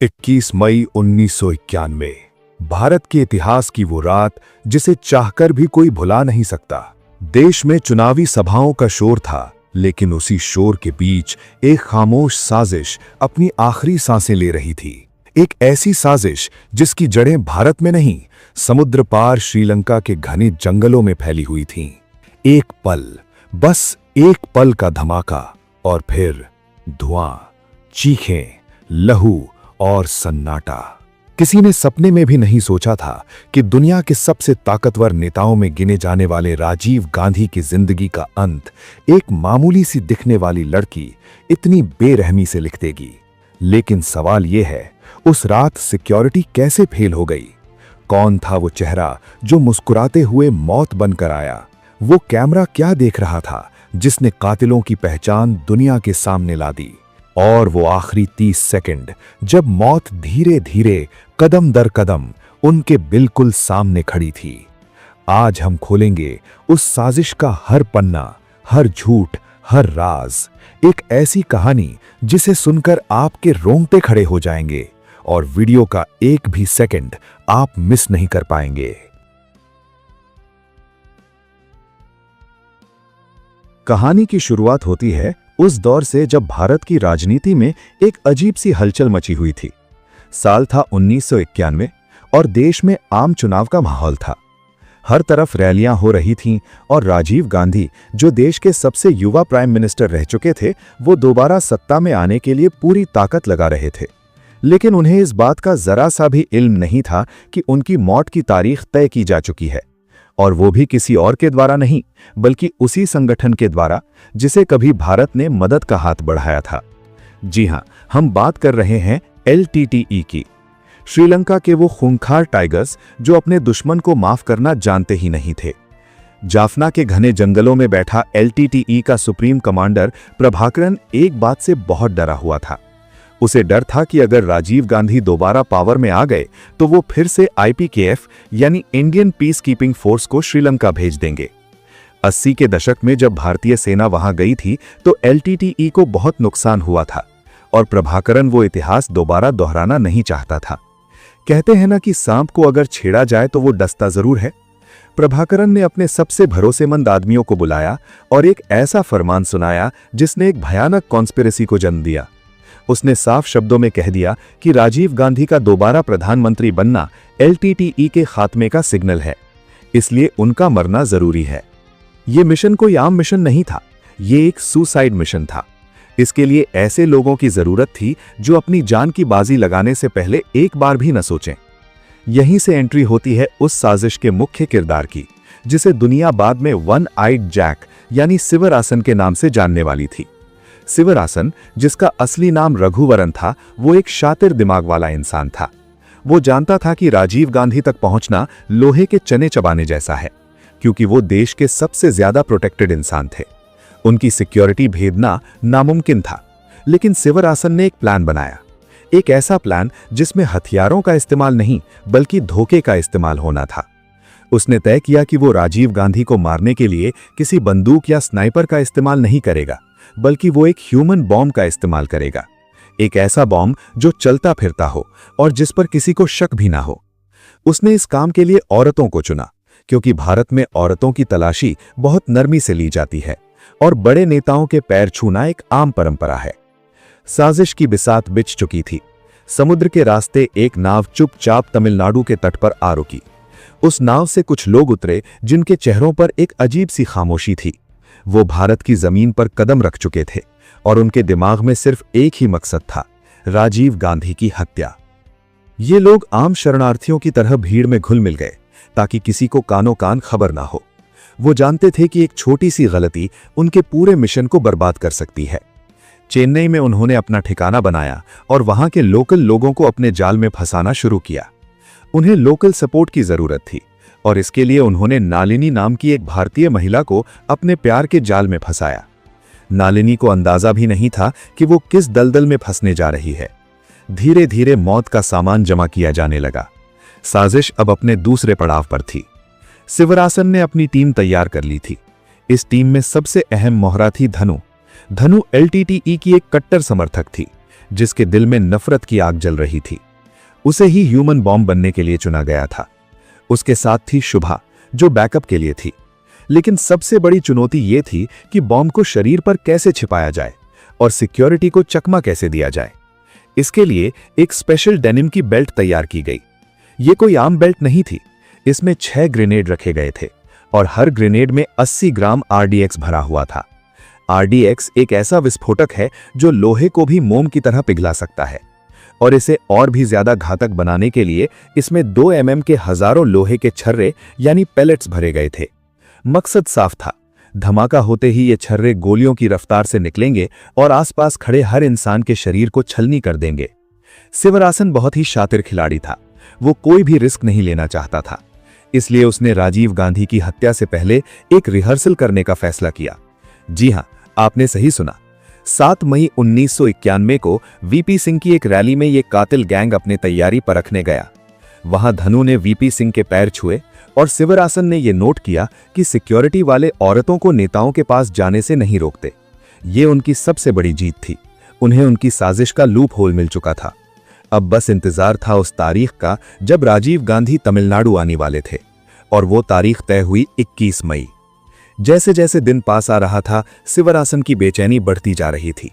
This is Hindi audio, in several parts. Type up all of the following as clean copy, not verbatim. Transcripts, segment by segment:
21 मई 1991 भारत के इतिहास की वो रात जिसे चाहकर भी कोई भुला नहीं सकता। देश में चुनावी सभाओं का शोर था, लेकिन उसी शोर के बीच एक खामोश साजिश अपनी आखिरी सांसें ले रही थी। एक ऐसी साजिश जिसकी जड़ें भारत में नहीं, समुद्र पार श्रीलंका के घने जंगलों में फैली हुई थीं। एक पल, बस एक पल का धमाका और फिर धुआं, चीखें, लहू और सन्नाटा। किसी ने सपने में भी नहीं सोचा था कि दुनिया के सबसे ताकतवर नेताओं में गिने जाने वाले राजीव गांधी की जिंदगी का अंत एक मामूली सी दिखने वाली लड़की इतनी बेरहमी से लिख देगी। लेकिन सवाल यह है, उस रात सिक्योरिटी कैसे फेल हो गई? कौन था वो चेहरा जो मुस्कुराते हुए मौत बनकर आया? वो कैमरा क्या देख रहा था जिसने कातिलों की पहचान दुनिया के सामने ला दी? और वो आखिरी 30 सेकंड जब मौत धीरे धीरे कदम दर कदम उनके बिल्कुल सामने खड़ी थी। आज हम खोलेंगे उस साजिश का हर पन्ना, हर झूठ, हर राज। एक ऐसी कहानी जिसे सुनकर आपके रोंगटे खड़े हो जाएंगे और वीडियो का एक भी सेकंड आप मिस नहीं कर पाएंगे। कहानी की शुरुआत होती है उस दौर से जब भारत की राजनीति में एक अजीब सी हलचल मची हुई थी। साल था 1991 और देश में आम चुनाव का माहौल था। हर तरफ रैलियां हो रही थीं और राजीव गांधी, जो देश के सबसे युवा प्राइम मिनिस्टर रह चुके थे, वो दोबारा सत्ता में आने के लिए पूरी ताकत लगा रहे थे। लेकिन उन्हें इस बात का जरा सा भी इल्म नहीं था कि उनकी मौत की तारीख तय की जा चुकी है, और वो भी किसी और के द्वारा नहीं, बल्कि उसी संगठन के द्वारा जिसे कभी भारत ने मदद का हाथ बढ़ाया था। जी हां, हम बात कर रहे हैं LTTE की। श्रीलंका के वो खूंखार टाइगर्स जो अपने दुश्मन को माफ करना जानते ही नहीं थे। जाफना के घने जंगलों में बैठा LTTE का सुप्रीम कमांडर प्रभाकरन एक बात से बहुत डरा हुआ था। उसे डर था कि अगर राजीव गांधी दोबारा पावर में आ गए तो वो फिर से IPKF यानी इंडियन पीस कीपिंग फोर्स को श्रीलंका भेज देंगे। 80 के दशक में जब भारतीय सेना वहां गई थी तो LTTE को बहुत नुकसान हुआ था और प्रभाकरन वो इतिहास दोबारा दोहराना नहीं चाहता था। कहते हैं ना कि सांप को अगर छेड़ा जाए तो वो डसता जरूर है। प्रभाकरन ने अपने सबसे भरोसेमंद आदमियों को बुलाया और एक ऐसा फरमान सुनाया जिसने एक भयानक कॉन्स्पिरेसी को जन्म दिया। उसने साफ शब्दों में कह दिया कि राजीव गांधी का दोबारा प्रधानमंत्री बनना LTTE के खात्मे का सिग्नल है, इसलिए उनका मरना जरूरी है। यह मिशन कोई आम मिशन नहीं था, ये एक सुसाइड मिशन था। इसके लिए ऐसे लोगों की जरूरत थी जो अपनी जान की बाजी लगाने से पहले एक बार भी न सोचें। यहीं से एंट्री होती है उस साजिश के मुख्य किरदार की, जिसे दुनिया बाद में वन आइड जैक यानी सिवरासन के नाम से जानने वाली थी। सिवरासन, जिसका असली नाम रघुवरन था, वो एक शातिर दिमाग वाला इंसान था। वो जानता था कि राजीव गांधी तक पहुंचना लोहे के चने चबाने जैसा है, क्योंकि वो देश के सबसे ज्यादा प्रोटेक्टेड इंसान थे। उनकी सिक्योरिटी भेदना नामुमकिन था, लेकिन सिवरासन ने एक प्लान बनाया। एक ऐसा प्लान जिसमें हथियारों का इस्तेमाल नहीं बल्कि धोखे का इस्तेमाल होना था। उसने तय किया कि वो राजीव गांधी को मारने के लिए किसी बंदूक या स्नाइपर का इस्तेमाल नहीं करेगा, बल्कि वो एक ह्यूमन बॉम्ब का इस्तेमाल करेगा। एक ऐसा बॉम्ब जो चलता फिरता हो और जिस पर किसी को शक भी ना हो। उसने इस काम के लिए औरतों को चुना, क्योंकि भारत में औरतों की तलाशी बहुत नरमी से ली जाती है और बड़े नेताओं के पैर छूना एक आम परंपरा है। साजिश की बिसात बिछ चुकी थी। समुद्र के रास्ते एक नाव चुपचाप तमिलनाडु के तट पर आ रुकी। उस नाव से कुछ लोग उतरे जिनके चेहरों पर एक अजीब सी खामोशी थी। वो भारत की जमीन पर कदम रख चुके थे और उनके दिमाग में सिर्फ एक ही मकसद था, राजीव गांधी की हत्या। ये लोग आम शरणार्थियों की तरह भीड़ में घुल मिल गए ताकि किसी को कानो कान खबर ना हो। वो जानते थे कि एक छोटी सी गलती उनके पूरे मिशन को बर्बाद कर सकती है। चेन्नई में उन्होंने अपना ठिकाना बनाया और वहां के लोकल लोगों को अपने जाल में फंसाना शुरू किया। उन्हें लोकल सपोर्ट की जरूरत थी और इसके लिए उन्होंने नालिनी नाम की एक भारतीय महिला को अपने प्यार के जाल में फंसाया। नालिनी को अंदाजा भी नहीं था कि वो किस दलदल में फंसने जा रही है। धीरे धीरे मौत का सामान जमा किया जाने लगा। साजिश अब अपने दूसरे पड़ाव पर थी। सिवरासन ने अपनी टीम तैयार कर ली थी। इस टीम में सबसे अहम मोहरा थी धनु। धनु LTTE की एक कट्टर समर्थक थी, जिसके दिल में नफरत की आग जल रही थी। उसे ही ह्यूमन बॉम्ब बनने के लिए चुना गया था। उसके साथ थी शुभा, जो बैकअप के लिए थी। लेकिन सबसे बड़ी चुनौती यह थी कि बॉम्ब को शरीर पर कैसे छिपाया जाए और सिक्योरिटी को चकमा कैसे दिया जाए। इसके लिए एक स्पेशल डेनिम की बेल्ट तैयार की गई। ये कोई आम बेल्ट नहीं थी। इसमें 6 ग्रेनेड रखे गए थे और हर ग्रेनेड में 80 ग्राम RDX भरा हुआ था। RDX एक ऐसा विस्फोटक है जो लोहे को भी मोम की तरह पिघला सकता है, और इसे और भी ज्यादा घातक बनाने के लिए इसमें 2 mm के हजारों लोहे के छर्रे यानी पेलेट्स भरे गए थे। मकसद साफ था, धमाका होते ही ये छर्रे गोलियों की रफ्तार से निकलेंगे और आसपास खड़े हर इंसान के शरीर को छलनी कर देंगे। सिवरासन बहुत ही शातिर खिलाड़ी था। वो कोई भी रिस्क नहीं लेना चाहता था, इसलिए उसने राजीव गांधी की हत्या से पहले एक रिहर्सल करने का फैसला किया। जी हां, आपने सही सुना। 7 मई 1991 को वीपी सिंह की एक रैली में ये कातिल गैंग अपनी तैयारी परखने गया। वहां धनु ने वीपी सिंह के पैर छुए और सिवरासन ने यह नोट किया कि सिक्योरिटी वाले औरतों को नेताओं के पास जाने से नहीं रोकते। ये उनकी सबसे बड़ी जीत थी। उन्हें उनकी साजिश का लूप होल मिल चुका था। अब बस इंतजार था उस तारीख का जब राजीव गांधी तमिलनाडु आने वाले थे, और वो तारीख तय हुई 21 मई। जैसे जैसे दिन पास आ रहा था, सिवरासन की बेचैनी बढ़ती जा रही थी।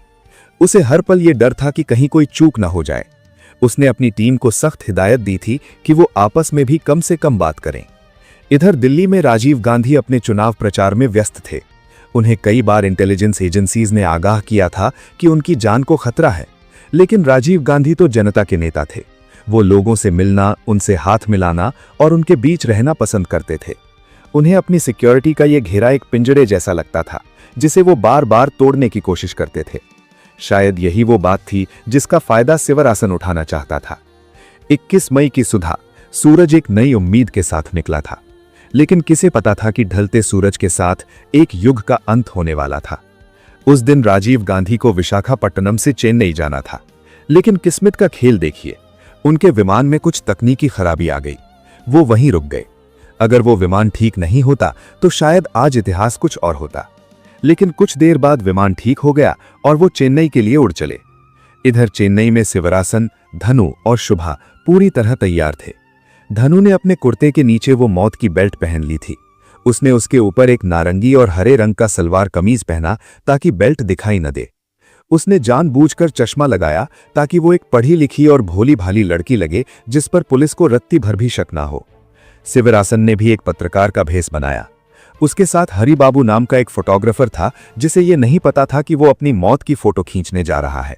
उसे हर पल ये डर था कि कहीं कोई चूक ना हो जाए। उसने अपनी टीम को सख्त हिदायत दी थी कि वो आपस में भी कम से कम बात करें। इधर दिल्ली में राजीव गांधी अपने चुनाव प्रचार में व्यस्त थे। उन्हें कई बार इंटेलिजेंस एजेंसीज ने आगाह किया था कि उनकी जान को खतरा है, लेकिन राजीव गांधी तो जनता के नेता थे। वो लोगों से मिलना, उनसे हाथ मिलाना और उनके बीच रहना पसंद करते थे। उन्हें अपनी सिक्योरिटी का ये घेरा एक पिंजरे जैसा लगता था, जिसे वो बार बार तोड़ने की कोशिश करते थे। शायद यही वो बात थी जिसका फायदा सिवरासन उठाना चाहता था। 21 मई की सुबह सूरज एक नई उम्मीद के साथ निकला था, लेकिन किसे पता था कि ढलते सूरज के साथ एक युग का अंत होने वाला था। उस दिन राजीव गांधी को विशाखापट्टनम से चेन्नई जाना था, लेकिन किस्मत का खेल देखिए, उनके विमान में कुछ तकनीकी खराबी आ गई। वो वहीं रुक गए। अगर वो विमान ठीक नहीं होता तो शायद आज इतिहास कुछ और होता। लेकिन कुछ देर बाद विमान ठीक हो गया और वो चेन्नई के लिए उड़ चले। इधर चेन्नई में सिवरासन, धनु और शुभा पूरी तरह तैयार थे। धनु ने अपने कुर्ते के नीचे वो मौत की बेल्ट पहन ली थी। उसने उसके ऊपर एक नारंगी और हरे रंग का सलवार कमीज पहना ताकि बेल्ट दिखाई न दे। उसने जानबूझकर चश्मा लगाया ताकि वो एक पढ़ी लिखी और भोली भाली लड़की लगे, जिस पर पुलिस को रत्ती भर भी शक ना हो। सिवरासन ने भी एक पत्रकार का भेष बनाया। उसके साथ हरिबाबू नाम का एक फोटोग्राफर था, जिसे ये नहीं पता था कि वो अपनी मौत की फोटो खींचने जा रहा है।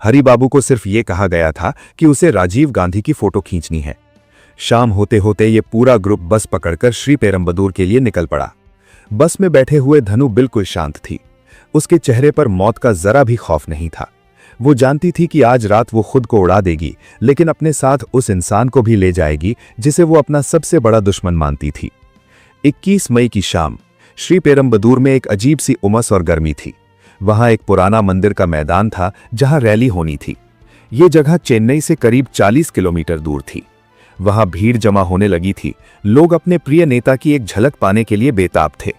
हरिबाबू को सिर्फ ये कहा गया था कि उसे राजीव गांधी की फोटो खींचनी है। शाम होते होते ये पूरा ग्रुप बस पकड़कर श्रीपेरम्बदूर के लिए निकल पड़ा। बस में बैठे हुए धनु बिल्कुल शांत थी। उसके चेहरे पर मौत का जरा भी खौफ नहीं था। वो जानती थी कि आज रात वो खुद को उड़ा देगी, लेकिन अपने साथ उस इंसान को भी ले जाएगी जिसे वो अपना सबसे बड़ा दुश्मन मानती थी। 21 मई की शाम श्रीपेरम्बदूर में एक अजीब सी उमस और गर्मी थी। वहां एक पुराना मंदिर का मैदान था जहां रैली होनी थी। ये जगह चेन्नई से करीब 40 किलोमीटर दूर थी। वहां भीड़ जमा होने लगी थी। लोग अपने प्रिय नेता की एक झलक पाने के लिए बेताब थे।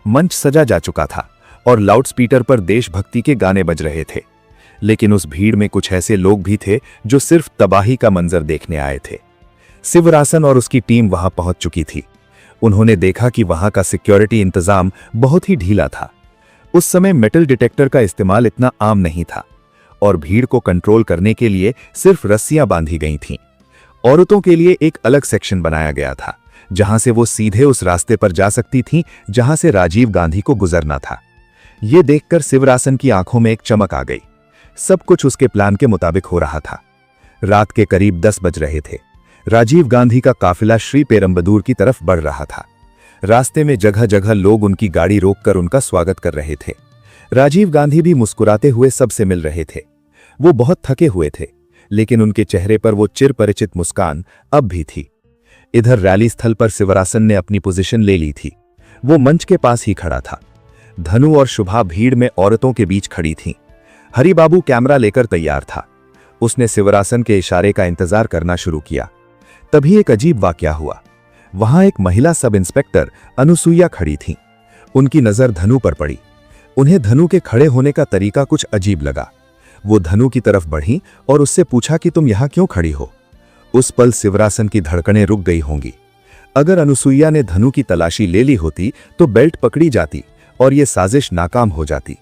मंच सजा जा चुका था और लाउडस्पीकर पर देशभक्ति के गाने बज रहे थे। लेकिन उस भीड़ में कुछ ऐसे लोग भी थे जो सिर्फ तबाही का मंजर देखने आए थे। सिवरासन और उसकी टीम वहां पहुंच चुकी थी। उन्होंने देखा कि वहां का सिक्योरिटी इंतजाम बहुत ही ढीला था। उस समय मेटल डिटेक्टर का इस्तेमाल इतना आम नहीं था और भीड़ को कंट्रोल करने के लिए सिर्फ रस्सियां बांधी गई थीं। औरतों के लिए एक अलग सेक्शन बनाया गया था, जहां से वो सीधे उस रास्ते पर जा सकती थीं जहां से राजीव गांधी को गुजरना था। ये देखकर सिवरासन की आंखों में एक चमक आ गई। सब कुछ उसके प्लान के मुताबिक हो रहा था। रात के करीब 10 बज रहे थे। राजीव गांधी का काफिला श्रीपेरम्बदूर की तरफ बढ़ रहा था। रास्ते में जगह जगह लोग उनकी गाड़ी रोककर उनका स्वागत कर रहे थे। राजीव गांधी भी मुस्कुराते हुए सबसे मिल रहे थे। वो बहुत थके हुए थे, लेकिन उनके चेहरे पर वो चिर परिचित मुस्कान अब भी थी। इधर रैली स्थल पर सिवरासन ने अपनी पोजीशन ले ली थी। वो मंच के पास ही खड़ा था। धनु और शुभा भीड़ में औरतों के बीच खड़ी थीं। हरिबाबू कैमरा लेकर तैयार था। उसने सिवरासन के इशारे का इंतजार करना शुरू किया। तभी एक अजीब वाकया हुआ। वहां एक महिला सब इंस्पेक्टर अनुसुईया खड़ी थी। उनकी नजर धनु पर पड़ी। उन्हें धनु के खड़े होने का तरीका कुछ अजीब लगा। वो धनु की तरफ बढ़ी और उससे पूछा कि तुम यहां क्यों खड़ी हो। उस पल शिवरासन की धड़कनें रुक गई होंगी। अगर अनुसुईया ने धनु की तलाशी ले ली होती तो बेल्ट पकड़ी जाती और ये साजिश नाकाम हो जाती।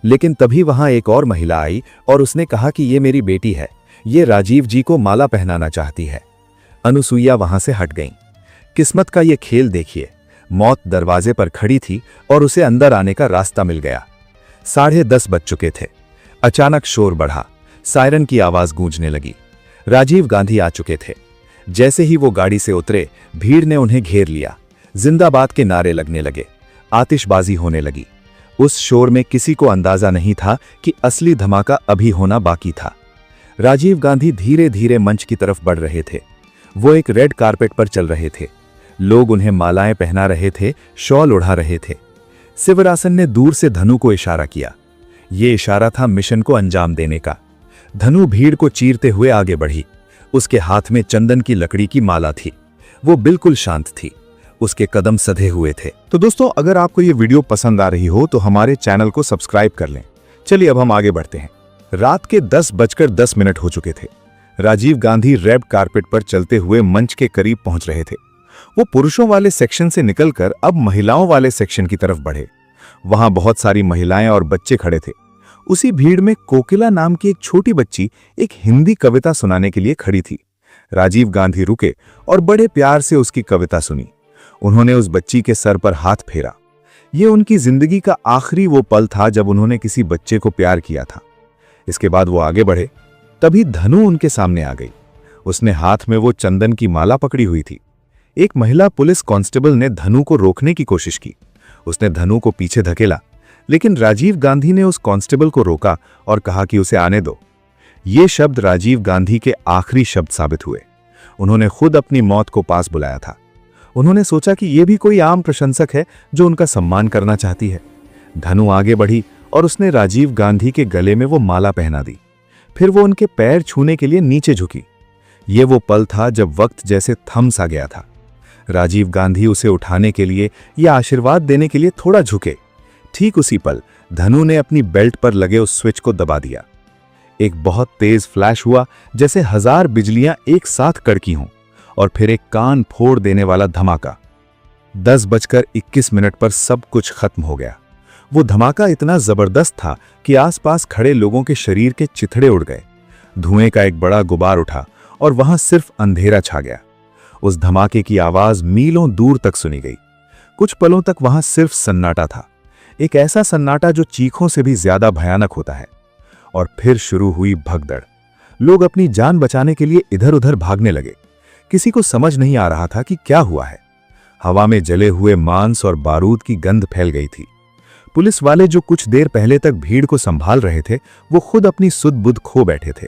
लेकिन तभी वहां एक और महिला आई और उसने कहा कि ये मेरी बेटी है, ये राजीव जी को माला पहनाना चाहती है। अनुसुईया वहां से हट गईं। किस्मत का ये खेल देखिए, मौत दरवाजे पर खड़ी थी और उसे अंदर आने का रास्ता मिल गया। 10:30 बज चुके थे। अचानक शोर बढ़ा, सायरन की आवाज गूंजने लगी। राजीव गांधी आ चुके थे। जैसे ही वो गाड़ी से उतरे, भीड़ ने उन्हें घेर लिया। जिंदाबाद के नारे लगने लगे, आतिशबाजी होने लगी। उस शोर में किसी को अंदाजा नहीं था कि असली धमाका अभी होना बाकी था। राजीव गांधी धीरे धीरे मंच की तरफ बढ़ रहे थे। वो एक रेड कारपेट पर चल रहे थे। लोग उन्हें मालाएं पहना रहे थे, शॉल उड़ा रहे थे। शिवरासन ने दूर से धनु को इशारा किया। ये इशारा था मिशन को अंजाम देने का। धनु भीड़ को चीरते हुए आगे बढ़ी। उसके हाथ में चंदन की लकड़ी की माला थी। वो बिल्कुल शांत थी। उसके कदम सधे हुए थे। तो दोस्तों, अगर आपको ये वीडियो पसंद आ रही हो तो हमारे चैनल को सब्सक्राइब कर लें। चलिए अब हम आगे बढ़ते हैं। रात के 10:10 हो चुके थे। राजीव गांधी रेड कारपेट पर चलते हुए मंच के करीब पहुंच रहे थे। वो पुरुषों वाले सेक्शन से निकलकर अब महिलाओं वाले सेक्शन की तरफ बढ़े। वहां बहुत सारी महिलाएं और बच्चे खड़े थे। उसी भीड़ में कोकिला नाम की एक छोटी बच्ची एक हिंदी कविता सुनाने के लिए खड़ी थी। राजीव गांधी रुके और बड़े प्यार से उसकी कविता सुनी। उन्होंने उस बच्ची के सर पर हाथ फेरा। ये उनकी जिंदगी का आखिरी वो पल था जब उन्होंने किसी बच्चे को प्यार किया था। इसके बाद वो आगे बढ़े। तभी धनु उनके सामने आ गई। उसने हाथ में वो चंदन की माला पकड़ी हुई थी। एक महिला पुलिस कांस्टेबल ने धनु को रोकने की कोशिश की। उसने धनु को पीछे धकेला, लेकिन राजीव गांधी ने उस कांस्टेबल को रोका और कहा कि उसे आने दो। ये शब्द राजीव गांधी के आखिरी शब्द साबित हुए। उन्होंने खुद अपनी मौत को पास बुलाया था। उन्होंने सोचा कि यह भी कोई आम प्रशंसक है जो उनका सम्मान करना चाहती है। धनु आगे बढ़ी और उसने राजीव गांधी के गले में वो माला पहना दी। फिर वो उनके पैर छूने के लिए नीचे झुकी। ये वो पल था जब वक्त जैसे थम सा गया था। राजीव गांधी उसे उठाने के लिए या आशीर्वाद देने के लिए थोड़ा झुके। ठीक उसी पल धनु ने अपनी बेल्ट पर लगे उस स्विच को दबा दिया। एक बहुत तेज फ्लैश हुआ, जैसे 1000 बिजलियां एक साथ कड़की हों, और फिर एक कान फोड़ देने वाला धमाका। 10:21 पर सब कुछ खत्म हो गया। वो धमाका इतना जबरदस्त था कि आसपास खड़े लोगों के शरीर के चिथड़े उड़ गए। धुएं का एक बड़ा गुबार उठा और वहां सिर्फ अंधेरा छा गया। उस धमाके की आवाज मीलों दूर तक सुनी गई। कुछ पलों तक वहां सिर्फ सन्नाटा था, एक ऐसा सन्नाटा जो चीखों से भी ज्यादा भयानक होता है। और फिर शुरू हुई भगदड़। लोग अपनी जान बचाने के लिए इधर उधर भागने लगे। किसी को समझ नहीं आ रहा था कि क्या हुआ है। हवा में जले हुए मांस और बारूद की गंध फैल गई थी। पुलिस वाले जो कुछ देर पहले तक भीड़ को संभाल रहे थे, वो खुद अपनी सुध बुध खो बैठे थे।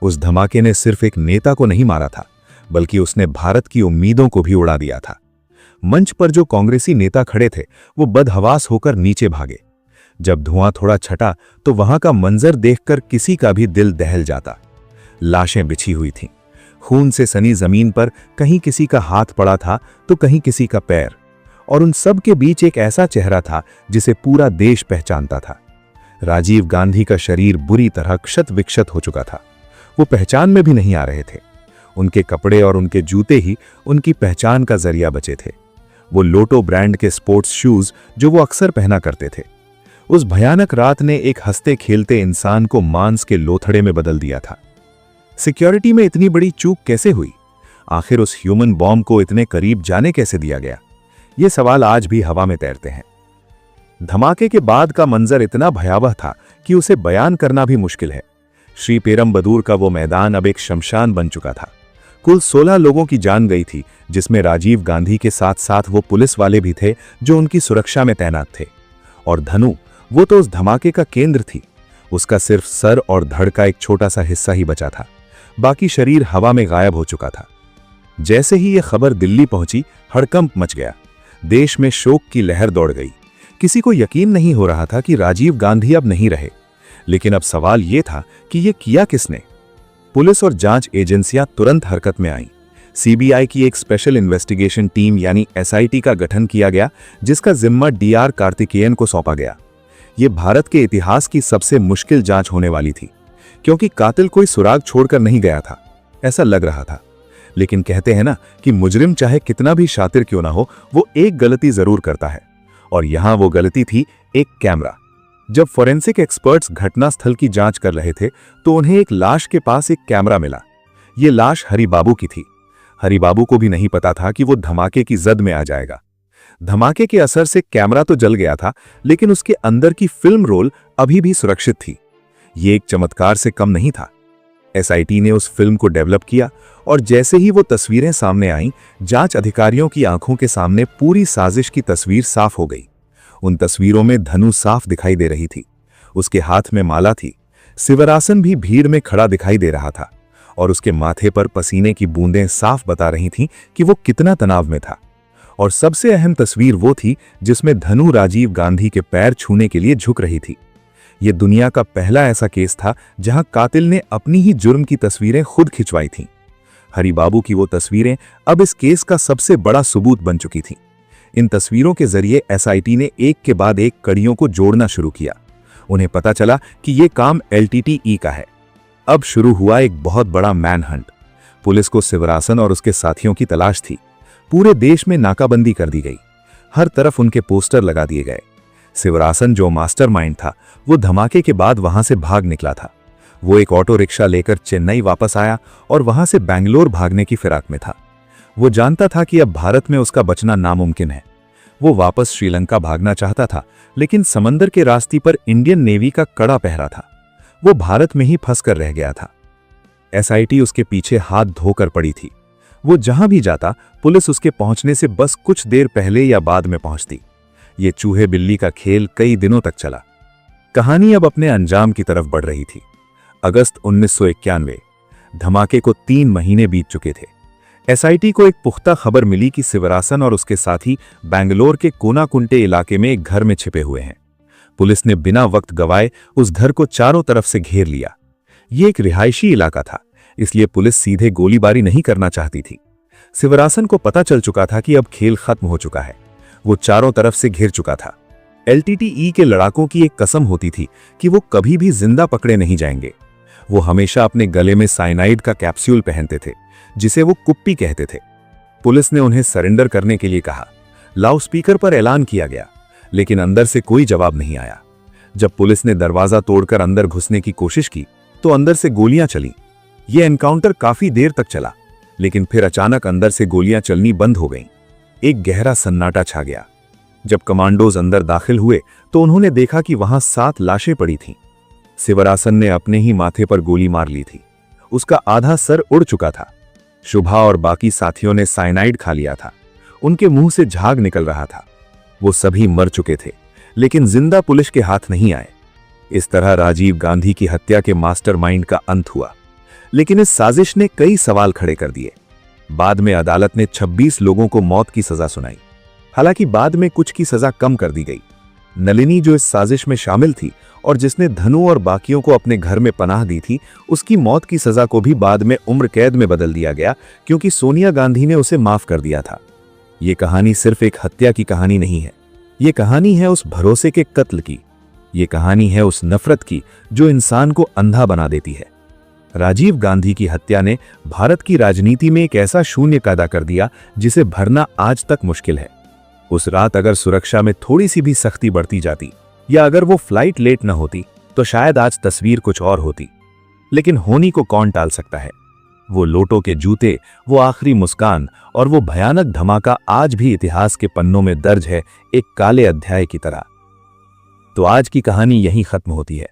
उस धमाके ने सिर्फ एक नेता को नहीं मारा था, बल्कि उसने भारत की उम्मीदों को भी उड़ा दिया था। मंच पर जो कांग्रेसी नेता खड़े थे, वो बदहवास होकर नीचे भागे। जब धुआं थोड़ा छटा तो वहां का मंजर देखकर किसी का भी दिल दहल जाता। लाशें बिछी हुई थीं। खून से सनी जमीन पर कहीं किसी का हाथ पड़ा था तो कहीं किसी का पैर, और उन सब के बीच एक ऐसा चेहरा था जिसे पूरा देश पहचानता था। राजीव गांधी का शरीर बुरी तरह क्षत विक्षत हो चुका था। वो पहचान में भी नहीं आ रहे थे। उनके कपड़े और उनके जूते ही उनकी पहचान का जरिया बचे थे। वो लोटो ब्रांड के स्पोर्ट्स शूज जो वो अक्सर पहना करते थे। उस भयानक रात ने एक हंसते खेलते इंसान को मांस के लोथड़े में बदल दिया था। सिक्योरिटी में इतनी बड़ी चूक कैसे हुई? आखिर उस ह्यूमन बॉम्ब को इतने करीब जाने कैसे दिया गया? ये सवाल आज भी हवा में तैरते हैं। धमाके के बाद का मंजर इतना भयावह था कि उसे बयान करना भी मुश्किल है। श्री पेरम्बदूर का वो मैदान अब एक शमशान बन चुका था। कुल 16 लोगों की जान गई थी, जिसमें राजीव गांधी के साथ साथ वो पुलिस वाले भी थे जो उनकी सुरक्षा में तैनात थे। और धनु, वो तो उस धमाके का केंद्र थी। उसका सिर्फ सर और धड़ का एक छोटा सा हिस्सा ही बचा था। बाकी शरीर हवा में गायब हो चुका था। जैसे ही यह खबर दिल्ली पहुंची, हड़कंप मच गया। देश में शोक की लहर दौड़ गई। किसी को यकीन नहीं हो रहा था कि राजीव गांधी अब नहीं रहे। लेकिन अब सवाल यह था कि यह किया किसने? पुलिस और जांच एजेंसियां तुरंत हरकत में आईं। सीबीआई की एक स्पेशल इन्वेस्टिगेशन टीम यानी एसआईटी का गठन किया गया, जिसका जिम्मा डीआर कार्तिकेयन को सौंपा गया। यह भारत के इतिहास की सबसे मुश्किल जांच होने वाली थी। क्योंकि कातिल कोई सुराग छोड़कर नहीं गया था, ऐसा लग रहा था। लेकिन कहते हैं ना कि मुजरिम चाहे कितना भी शातिर क्यों ना हो, वो एक गलती जरूर करता है, और यहां वो गलती थी एक कैमरा। जब फोरेंसिक एक्सपर्ट्स घटनास्थल की जांच कर रहे थे तो उन्हें एक लाश के पास एक कैमरा मिला। ये लाश हरिबाबू की थी। हरिबाबू को भी नहीं पता था कि वो धमाके की जद में आ जाएगा। धमाके के असर से कैमरा तो जल गया था, लेकिन उसके अंदर की फिल्म रोल अभी भी सुरक्षित थी। ये एक चमत्कार से कम नहीं था। एसआईटी ने उस फिल्म को डेवलप किया, और जैसे ही वो तस्वीरें सामने आईं, जांच अधिकारियों की आंखों के सामने पूरी साजिश की तस्वीर साफ हो गई। उन तस्वीरों में धनु साफ दिखाई दे रही थी, उसके हाथ में माला थी। शिवरासन भी भीड़ में खड़ा दिखाई दे रहा था, और उसके माथे पर पसीने की बूंदें साफ बता रही थीं कि वो कितना तनाव में था। और सबसे अहम तस्वीर वो थी जिसमें धनु राजीव गांधी के पैर छूने के लिए झुक रही थी। ये दुनिया का पहला ऐसा केस था जहां कातिल ने अपनी ही जुर्म की तस्वीरें खुद खिंचवाई थीं। हरिबाबू की वो तस्वीरें अब इस केस का सबसे बड़ा सबूत बन चुकी थीं। इन तस्वीरों के जरिए एसआईटी ने एक के बाद एक कड़ियों को जोड़ना शुरू किया। उन्हें पता चला कि ये काम एलटीटीई का है। अब शुरू हुआ एक बहुत बड़ा मैनहंट। पुलिस को शिवरासन और उसके साथियों की तलाश थी। पूरे देश में नाकाबंदी कर दी गई, हर तरफ उनके पोस्टर लगा दिए गए। शिवरासन, जो मास्टरमाइंड था, वो धमाके के बाद वहां से भाग निकला था। वो एक ऑटो रिक्शा लेकर चेन्नई वापस आया और वहां से बैंगलोर भागने की फिराक में था। वो जानता था कि अब भारत में उसका बचना नामुमकिन है। वो वापस श्रीलंका भागना चाहता था, लेकिन समंदर के रास्ते पर इंडियन नेवी का कड़ा पहरा था। वो भारत में ही फंसकर रह गया था। एसआईटी उसके पीछे हाथ धोकर पड़ी थी। वो जहां भी जाता, पुलिस उसके पहुंचने से बस कुछ देर पहले या बाद में पहुंचती। ये चूहे बिल्ली का खेल कई दिनों तक चला। कहानी अब अपने अंजाम की तरफ बढ़ रही थी। अगस्त 1991। धमाके को 3 महीने बीत चुके थे। एसआईटी को एक पुख्ता खबर मिली कि शिवरासन और उसके साथी बैंगलोर के कोनाकुंटे इलाके में एक घर में छिपे हुए हैं। पुलिस ने बिना वक्त गवाए उस घर को चारों तरफ से घेर लिया। ये एक रिहायशी इलाका था, इसलिए पुलिस सीधे गोलीबारी नहीं करना चाहती थी। शिवरासन को पता चल चुका था कि अब खेल खत्म हो चुका है। वो चारों तरफ से घिर चुका था। एलटीटीई के लड़ाकों की एक कसम होती थी कि वो कभी भी जिंदा पकड़े नहीं जाएंगे। वो हमेशा अपने गले में साइनाइड का कैप्सूल पहनते थे, जिसे वो कुप्पी कहते थे। पुलिस ने उन्हें सरेंडर करने के लिए कहा। लाउडस्पीकर पर ऐलान किया गया, लेकिन अंदर से कोई जवाब नहीं आया। जब पुलिस ने दरवाजा तोड़कर अंदर घुसने की कोशिश की तो अंदर से गोलियां चलीं। यह एनकाउंटर काफी देर तक चला, लेकिन फिर अचानक अंदर से गोलियां चलनी बंद हो गईं। एक गहरा सन्नाटा छा गया। जब कमांडोज अंदर दाखिल हुए तो उन्होंने देखा कि वहां 7 लाशें पड़ी थीं। शिवरासन ने अपने ही माथे पर गोली मार ली थी। उसका आधा सर उड़ चुका था। शुभा और बाकी साथियों ने साइनाइड खा लिया था। उनके मुंह से झाग निकल रहा था। वो सभी मर चुके थे, लेकिन जिंदा पुलिस के हाथ नहीं आए। इस तरह राजीव गांधी की हत्या के मास्टरमाइंड का अंत हुआ। लेकिन इस साजिश ने कई सवाल खड़े कर दिए। बाद में अदालत ने 26 लोगों को मौत की सजा सुनाई। हालांकि बाद में कुछ की सजा कम कर दी गई। नलिनी, जो इस साजिश में शामिल थी और जिसने धनु और बाकियों को अपने घर में पनाह दी थी, उसकी मौत की सजा को भी बाद में उम्र कैद में बदल दिया गया, क्योंकि सोनिया गांधी ने उसे माफ कर दिया था। ये कहानी सिर्फ एक हत्या की कहानी नहीं है। ये कहानी है उस भरोसे के कत्ल की। ये कहानी है उस नफरत की जो इंसान को अंधा बना देती है। राजीव गांधी की हत्या ने भारत की राजनीति में एक ऐसा शून्य पैदा कर दिया जिसे भरना आज तक मुश्किल है। उस रात अगर सुरक्षा में थोड़ी सी भी सख्ती बढ़ती जाती, या अगर वो फ्लाइट लेट न होती, तो शायद आज तस्वीर कुछ और होती। लेकिन होनी को कौन टाल सकता है? वो लोटो के जूते, वो आखिरी मुस्कान और वो भयानक धमाका आज भी इतिहास के पन्नों में दर्ज है, एक काले अध्याय की तरह। तो आज की कहानी यहीं खत्म होती है।